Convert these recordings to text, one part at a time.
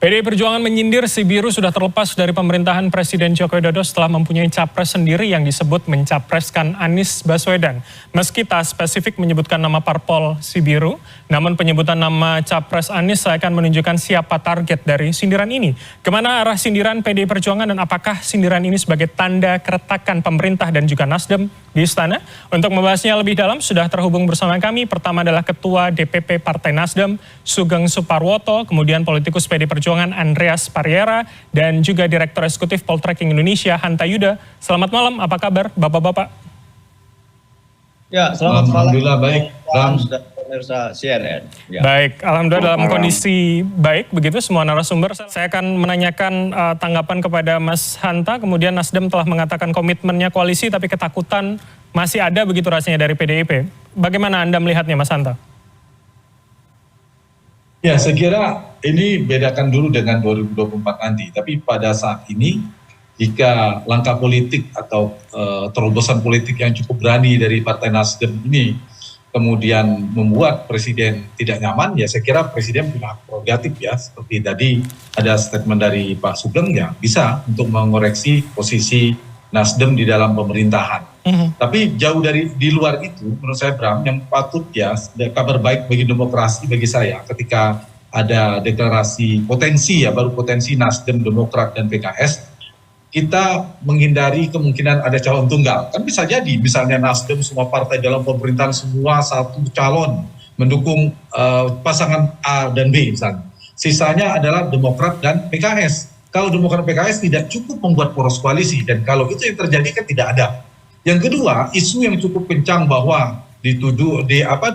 PDI Perjuangan menyindir si biru sudah terlepas dari pemerintahan Presiden Joko Widodo setelah mempunyai capres sendiri yang disebut mencapreskan Anies Baswedan. Meski tak spesifik menyebutkan nama parpol si biru, namun penyebutan nama capres Anies akan menunjukkan siapa target dari sindiran ini. Kemana arah sindiran PDI Perjuangan dan apakah sindiran ini sebagai tanda keretakan pemerintah dan juga Nasdem di istana? Untuk membahasnya lebih dalam sudah terhubung bersama kami. Pertama adalah Ketua DPP Partai Nasdem Sugeng Suparwoto, kemudian politikus PDI Perjuangan Andreas Pariera, dan juga Direktur Eksekutif Poltreking Indonesia Hanta Yuda. Selamat malam, apa kabar Bapak-Bapak? Ya, selamat malam. Alhamdulillah baik. Pemirsa CNN. Ya. Baik, alhamdulillah dalam kondisi baik begitu semua narasumber. Saya akan menanyakan tanggapan kepada Mas Hanta. Kemudian Nasdem telah mengatakan komitmennya koalisi, tapi ketakutan masih ada begitu rasanya dari PDIP. Bagaimana Anda melihatnya, Mas Hanta? Ya, saya kira ini bedakan dulu dengan 2024 nanti. Tapi pada saat ini, jika langkah politik atau terobosan politik yang cukup berani dari Partai Nasdem ini kemudian membuat Presiden tidak nyaman, ya saya kira Presiden punya hak prerogatif ya. Seperti tadi ada statement dari Pak Sugeng, ya bisa untuk mengoreksi posisi Nasdem di dalam pemerintahan. Tapi jauh dari di luar itu, menurut saya Bram, yang patut ya kabar baik bagi demokrasi bagi saya ketika ada deklarasi potensi ya, baru potensi Nasdem, Demokrat dan PKS, kita menghindari kemungkinan ada calon tunggal. Kan bisa jadi misalnya Nasdem semua partai dalam pemerintahan semua satu calon mendukung pasangan A dan B misalnya. Sisanya adalah Demokrat dan PKS. Kalau Demokrat dan PKS tidak cukup membuat poros koalisi, dan kalau itu yang terjadi kan tidak ada. Yang kedua, isu yang cukup kencang bahwa dituduh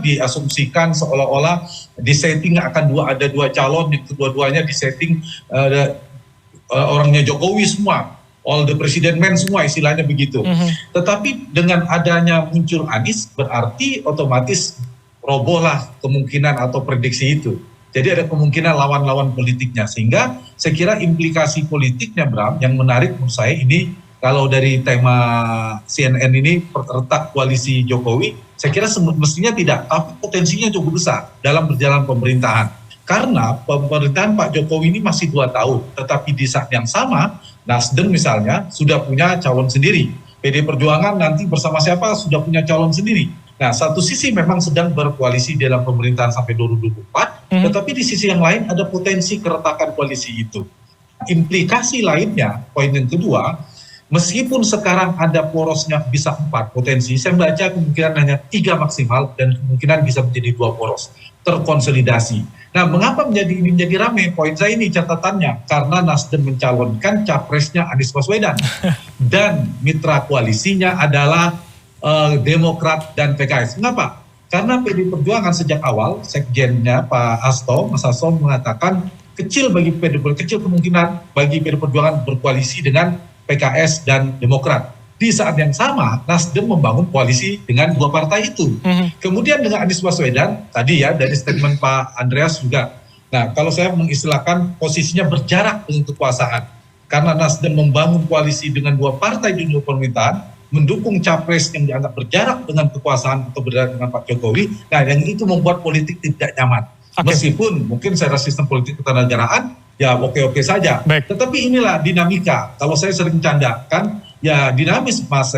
diasumsikan seolah-olah disetting akan ada dua calon, yang kedua-duanya disetting orangnya Jokowi semua, all the president men semua, istilahnya begitu. Tetapi dengan adanya muncul Anies, berarti otomatis robohlah kemungkinan atau prediksi itu. Jadi ada kemungkinan lawan-lawan politiknya, sehingga saya kira implikasi politiknya Bram yang menarik menurut saya ini. Kalau dari tema CNN ini retak koalisi Jokowi, saya kira mestinya tidak, tapi potensinya cukup besar dalam berjalan pemerintahan. Karena pemerintahan Pak Jokowi ini masih 2 tahun, tetapi di saat yang sama, Nasdem misalnya sudah punya calon sendiri. PDI Perjuangan nanti bersama siapa sudah punya calon sendiri. Nah, satu sisi memang sedang berkoalisi dalam pemerintahan sampai 2024, tetapi di sisi yang lain ada potensi keretakan koalisi itu. Implikasi lainnya, poin yang kedua, meskipun sekarang ada porosnya bisa 4 potensi, saya baca kemungkinan hanya 3 maksimal dan kemungkinan bisa menjadi 2 poros terkonsolidasi. Nah, mengapa ini menjadi ramai? Poin saya ini catatannya, karena Nasdem mencalonkan capresnya Anies Baswedan dan mitra koalisinya adalah Demokrat dan PKS. Mengapa? Karena PDI Perjuangan sejak awal sekjennya Pak Hasto, Mas Hasto mengatakan kecil kemungkinan bagi PDI Perjuangan berkoalisi dengan PKS dan Demokrat. Di saat yang sama, Nasdem membangun koalisi dengan 2 partai itu. Kemudian dengan Anies Baswedan, tadi ya dari statement Pak Andreas juga. Nah, kalau saya mengistilahkan posisinya berjarak dengan kekuasaan. Karena Nasdem membangun koalisi dengan 2 partai di luar pemerintahan, mendukung capres yang dianggap berjarak dengan kekuasaan atau berjarak dengan Pak Jokowi. Nah, yang itu membuat politik tidak nyaman. Meskipun mungkin secara sistem politik ketatanegaraan, ya oke-oke saja. Baik. Tetapi inilah dinamika. Kalau saya sering candakan, ya dinamis Pak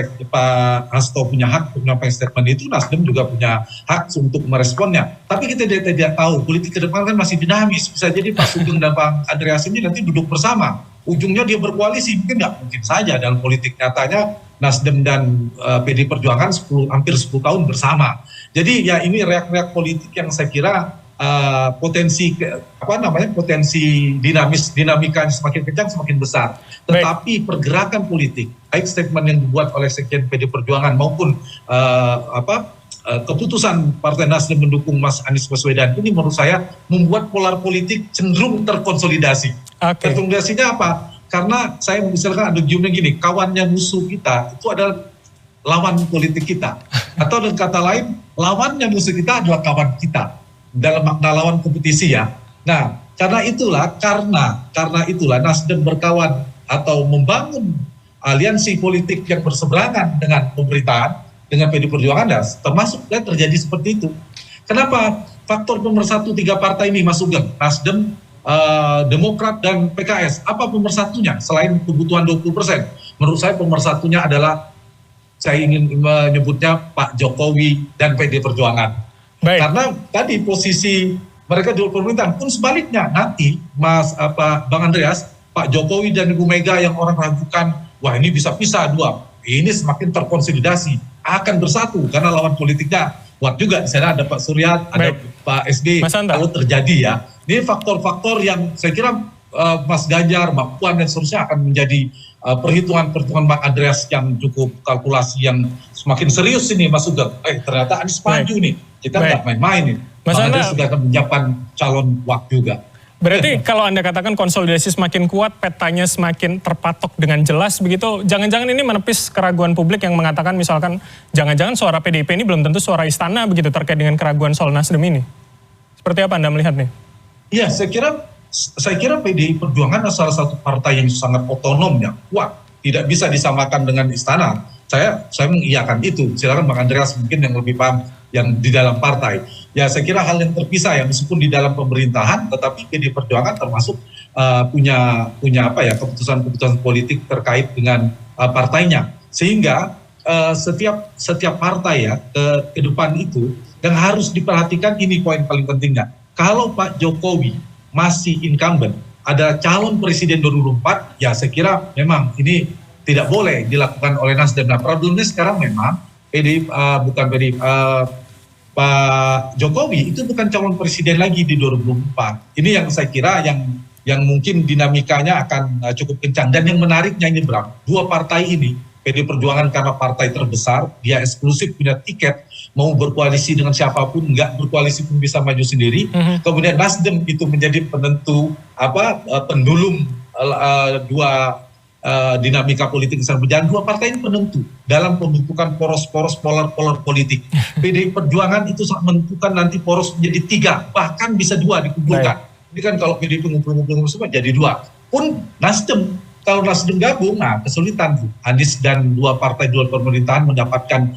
Hasto punya hak untuk menyampaikan statement itu, Nasdem juga punya hak untuk meresponnya. Tapi kita tidak tahu, politik ke depan kan masih dinamis. Bisa jadi Pak Sugeng dan Pak Andreas ini nanti duduk bersama. Ujungnya dia berkoalisi, mungkin saja dalam politik nyatanya Nasdem dan PDI Perjuangan hampir 10 tahun bersama. Jadi ya ini reak-reak politik yang saya kira potensi dinamika semakin kencang semakin besar. Tetapi pergerakan politik, baik statement yang dibuat oleh sekjen PDI Perjuangan maupun keputusan Partai Nasdem mendukung Mas Anies Baswedan ini menurut saya membuat polar politik cenderung terkonsolidasi. Terkonsolidasinya apa? Karena saya misalkan ada jumlah gini, kawannya musuh kita itu adalah lawan politik kita. Atau dengan kata lain, lawannya musuh kita adalah kawan kita. Dalam makna lawan kompetisi ya. Nah, karena itulah Nasdem berkawan atau membangun aliansi politik yang berseberangan dengan pemerintahan, dengan PDI Perjuangan, ya, termasuk terjadi seperti itu. Kenapa? Faktor nomor 1 3 partai ini, Mas Sugeng, Nasdem, Demokrat dan PKS. Apa pemersatunya selain kebutuhan 20%? Menurut saya pemersatunya adalah, saya ingin menyebutnya Pak Jokowi dan PD Perjuangan. Baik. Karena tadi posisi mereka di luar pemerintahan pun sebaliknya, nanti Bang Andreas, Pak Jokowi dan Ibu Mega yang orang ragukan, wah ini bisa pisah dua, ini semakin terkonsolidasi, akan bersatu karena lawan politiknya kuat juga. Di sana ada Pak Surya, ada Pak SB. Kalau terjadi ya, ini faktor-faktor yang saya kira Mas Ganjar, Mbak Puan dan seterusnya akan menjadi perhitungan-perhitungan Bang Andreas yang cukup kalkulasi yang semakin serius ini, Mas Sugeng. Ternyata Anies maju nih, kita nggak main-main nih. Mas Andreas juga akan menyiapkan calon wakil juga. Berarti kalau Anda katakan konsolidasi semakin kuat, petanya semakin terpatok dengan jelas begitu, jangan-jangan ini menepis keraguan publik yang mengatakan misalkan jangan-jangan suara PDIP ini belum tentu suara istana begitu terkait dengan keraguan soal Nasdem ini. Seperti apa Anda melihat nih? Iya, saya kira PDI Perjuangan adalah salah satu partai yang sangat otonom ya, kuat, tidak bisa disamakan dengan istana. Saya mengiyakan itu. Silakan Bang Andreas mungkin yang lebih paham yang di dalam partai. Ya saya kira hal yang terpisah ya, meskipun di dalam pemerintahan, tetapi PDI Perjuangan termasuk punya keputusan-keputusan politik terkait dengan partainya. Sehingga setiap partai ya ke depan itu yang harus diperhatikan, ini poin paling pentingnya. Kalau Pak Jokowi masih incumbent, ada calon presiden 2024, ya saya kira memang ini tidak boleh dilakukan oleh Nasdem. Nah problemnya sekarang memang Pak Jokowi itu bukan calon presiden lagi di 2024. Ini yang saya kira yang mungkin dinamikanya akan cukup kencang. Dan yang menariknya ini Bram, dua partai ini, PD Perjuangan karena partai terbesar, dia eksklusif punya tiket, mau berkoalisi dengan siapapun, nggak berkoalisi pun bisa maju sendiri. Kemudian Nasdem itu menjadi penentu pendulum dua dinamika politik yang berjalan. Dua partai ini penentu dalam pembentukan poros-poros polar politik. PDI Perjuangan itu sangat menentukan nanti poros menjadi 3, bahkan bisa 2 dikumpulkan. Ini kan kalau PDI ngumpul-ngumpul semua jadi 2. Pun Nasdem, kalau Nasdem gabung, nah kesulitan tuh. Anies dan dua partai di luar pemerintahan mendapatkan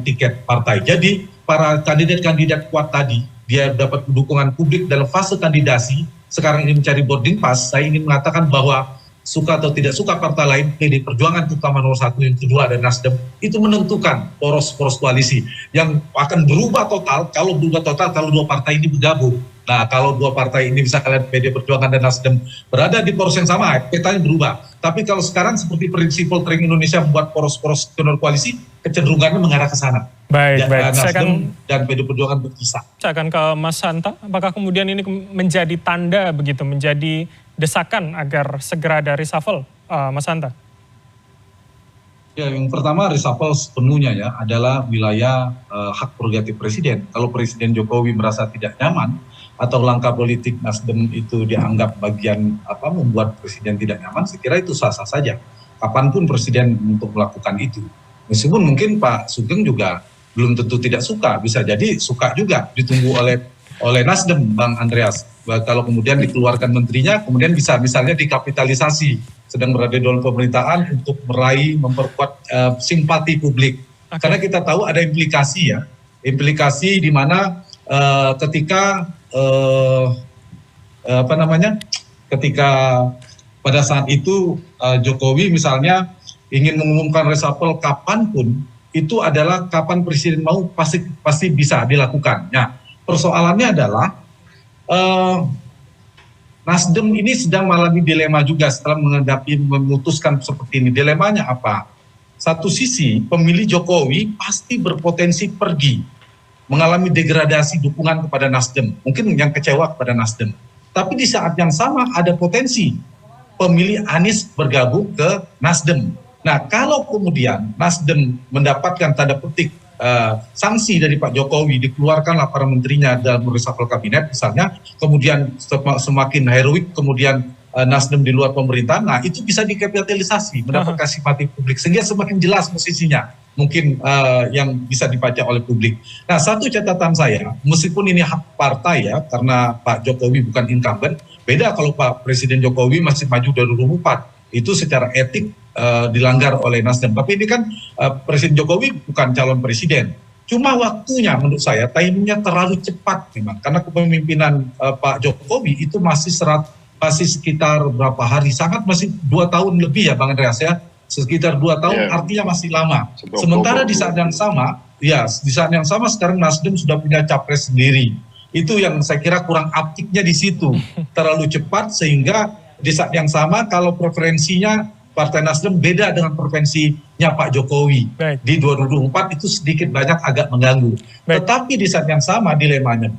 tiket partai. Jadi para kandidat-kandidat kuat tadi, dia dapat dukungan publik dalam fase kandidasi. Sekarang ini mencari boarding pass. Saya ingin mengatakan bahwa suka atau tidak suka partai lain, PDI Perjuangan terutama nomor 1, yang kedua dan Nasdem, itu menentukan poros-poros koalisi yang akan berubah total. Kalau berubah total, kalau dua partai ini bergabung. Nah kalau dua partai ini bisa kalian PDI Perjuangan dan Nasdem berada di poros yang sama, petanya berubah. Tapi kalau sekarang seperti prinsip poltering Indonesia membuat poros-poros koalisi, kecenderungannya mengarah ke sana. Baik. Nasdem dan PDI Perjuangan berpisah. Saya akan ke Mas Hanta, apakah kemudian ini menjadi tanda begitu, menjadi desakan agar segera ada reshuffle, Mas Hanta? Ya, yang pertama reshuffle sepenuhnya ya adalah wilayah hak prerogatif presiden. Kalau Presiden Jokowi merasa tidak nyaman atau langkah politik Nasdem itu dianggap bagian membuat presiden tidak nyaman, saya kira itu sah-sah saja. Kapanpun presiden untuk melakukan itu. Meskipun mungkin Pak Sugeng juga belum tentu tidak suka, bisa jadi suka juga, ditunggu oleh Nasdem, Bang Andreas. Kalau kemudian dikeluarkan menterinya, kemudian bisa misalnya dikapitalisasi, sedang berada di dalam pemerintahan untuk memperkuat simpati publik. Karena kita tahu ada implikasi di mana ketika pada saat itu Jokowi misalnya ingin mengumumkan reshuffle kapanpun, itu adalah kapan presiden mau pasti bisa dilakukan. Nah, persoalannya adalah Nasdem ini sedang mengalami dilema juga setelah memutuskan seperti ini. Dilemanya apa? Satu sisi pemilih Jokowi pasti berpotensi pergi, mengalami degradasi dukungan kepada Nasdem, mungkin yang kecewa kepada Nasdem. Tapi di saat yang sama ada potensi pemilih Anies bergabung ke Nasdem. Nah, kalau kemudian Nasdem mendapatkan tanda petik sanksi dari Pak Jokowi, dikeluarkanlah para menterinya dalam reshuffle kabinet misalnya, kemudian semakin heroik kemudian Nasdem di luar pemerintahan, nah itu bisa dikapitalisasi, mendapatkan simpati publik, sehingga semakin jelas posisinya mungkin yang bisa dibaca oleh publik. Nah, satu catatan saya, meskipun ini hak partai ya, karena Pak Jokowi bukan incumbent, beda kalau Pak Presiden Jokowi masih maju dari 2004, itu secara etik dilanggar oleh Nasdem. Tapi ini kan Presiden Jokowi bukan calon presiden. Cuma waktunya menurut saya timingnya terlalu cepat memang, karena kepemimpinan Pak Jokowi itu masih sekitar berapa hari, masih 2 tahun lebih ya Bang Andreas ya, sekitar 2 tahun, artinya masih lama. Sementara di saat yang sama sekarang Nasdem sudah punya capres sendiri. Itu yang saya kira kurang aptiknya di situ, terlalu cepat, sehingga di saat yang sama kalau preferensinya Partai Nasdem beda dengan preferensinya Pak Jokowi. Di 2024 itu sedikit banyak agak mengganggu. Tetapi di saat yang sama dilemanya,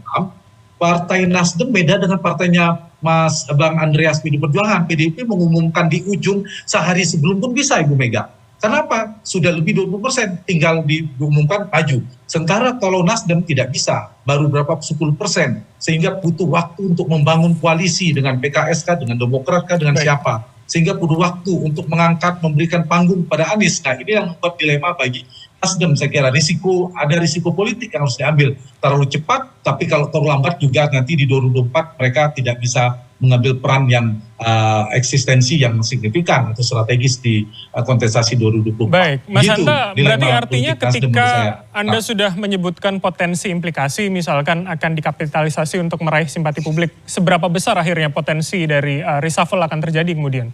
Partai Nasdem beda dengan partainya Mas Bang Andreas PDIP Perjuangan. PDIP mengumumkan di ujung sehari sebelum pun bisa Ibu Mega. Kenapa? Sudah lebih 20%, tinggal diumumkan maju. Sementara kalau Nasdem tidak bisa, baru berapa 10%, sehingga butuh waktu untuk membangun koalisi dengan PKS kah, dengan Demokrat kah, dengan siapa. Sehingga butuh waktu untuk mengangkat, memberikan panggung pada Anies. Nah, ini yang membuat dilema bagi Nasdem. Saya kira ada risiko politik yang harus diambil. Terlalu cepat, tapi kalau terlalu lambat juga nanti di 2024 mereka tidak bisa mengambil peran yang eksistensi yang signifikan atau strategis di kontestasi 2024. Baik, Mas gitu, Hanta, berarti artinya ketika Anda Nah, sudah menyebutkan potensi implikasi, misalkan akan dikapitalisasi untuk meraih simpati publik, seberapa besar akhirnya potensi dari reshuffle akan terjadi kemudian?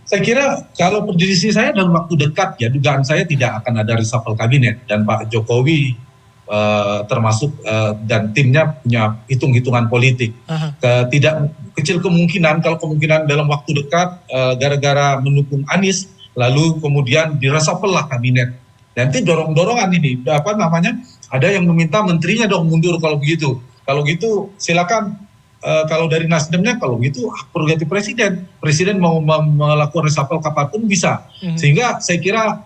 Saya kira kalau prediksi saya dalam waktu dekat ya, dugaan saya tidak akan ada reshuffle kabinet, dan Pak Jokowi termasuk dan timnya punya hitung-hitungan politik. Tidak kecil kemungkinan, kalau kemungkinan dalam waktu dekat gara-gara mendukung Anies lalu kemudian direshuffle lah kabinet. Nanti dorong-dorongan ini ada yang meminta menterinya dong mundur kalau begitu. Kalau gitu silakan, kalau dari Nasdemnya kalau gitu prerogatif presiden mau melakukan reshuffle kapanpun bisa. Sehingga saya kira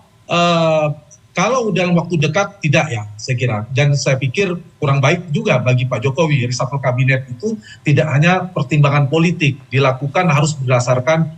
kalau dalam waktu dekat tidak ya, saya kira. Dan saya pikir kurang baik juga bagi Pak Jokowi. Reshuffle kabinet itu tidak hanya pertimbangan politik, dilakukan harus berdasarkan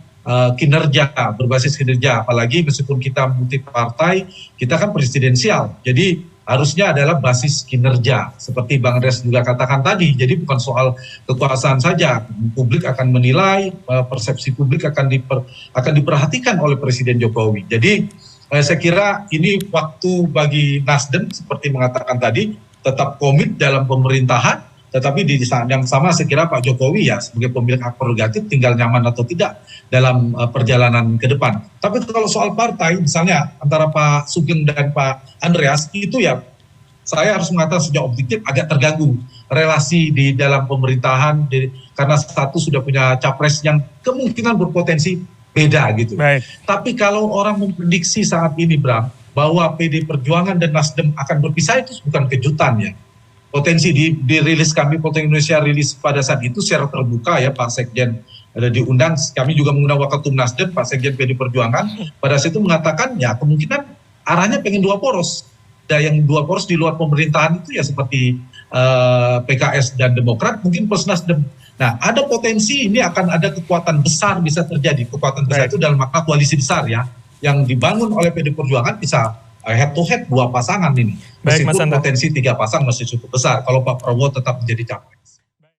kinerja, berbasis kinerja. Apalagi meskipun kita multi partai, kita kan presidensial. Jadi harusnya adalah basis kinerja. Seperti Bang Andreas juga katakan tadi, jadi bukan soal kekuasaan saja. Publik akan menilai, persepsi publik akan diperhatikan oleh Presiden Jokowi. Jadi saya kira ini waktu bagi Nasdem seperti mengatakan tadi, tetap komit dalam pemerintahan, tetapi di saat yang sama saya kira Pak Jokowi ya sebagai pemilik hak prerogatif tinggal nyaman atau tidak dalam perjalanan ke depan. Tapi kalau soal partai misalnya antara Pak Sugeng dan Pak Andreas itu ya saya harus mengatakan sejak objektif agak terganggu relasi di dalam pemerintahan karena satu sudah punya capres yang kemungkinan berpotensi beda gitu. Tapi kalau orang memprediksi saat ini Bram bahwa PD Perjuangan dan Nasdem akan berpisah itu bukan kejutan ya. Potensi di rilis kami Polteng Indonesia rilis pada saat itu secara terbuka ya, Pak Sekjen ada diundang, kami juga mengundang Waketum Nasdem, Pak Sekjen PD Perjuangan pada saat itu mengatakan ya kemungkinan arahnya pengen 2 poros. Dan yang 2 poros di luar pemerintahan itu ya seperti PKS dan Demokrat mungkin plus Nasdem. Nah, ada potensi ini akan ada kekuatan besar bisa terjadi. Kekuatan besar itu dalam makna koalisi besar ya, yang dibangun oleh PD Perjuangan bisa head to head 2 pasangan ini. Meskipun potensi 3 pasang masih cukup besar kalau Pak Prabowo tetap menjadi capres.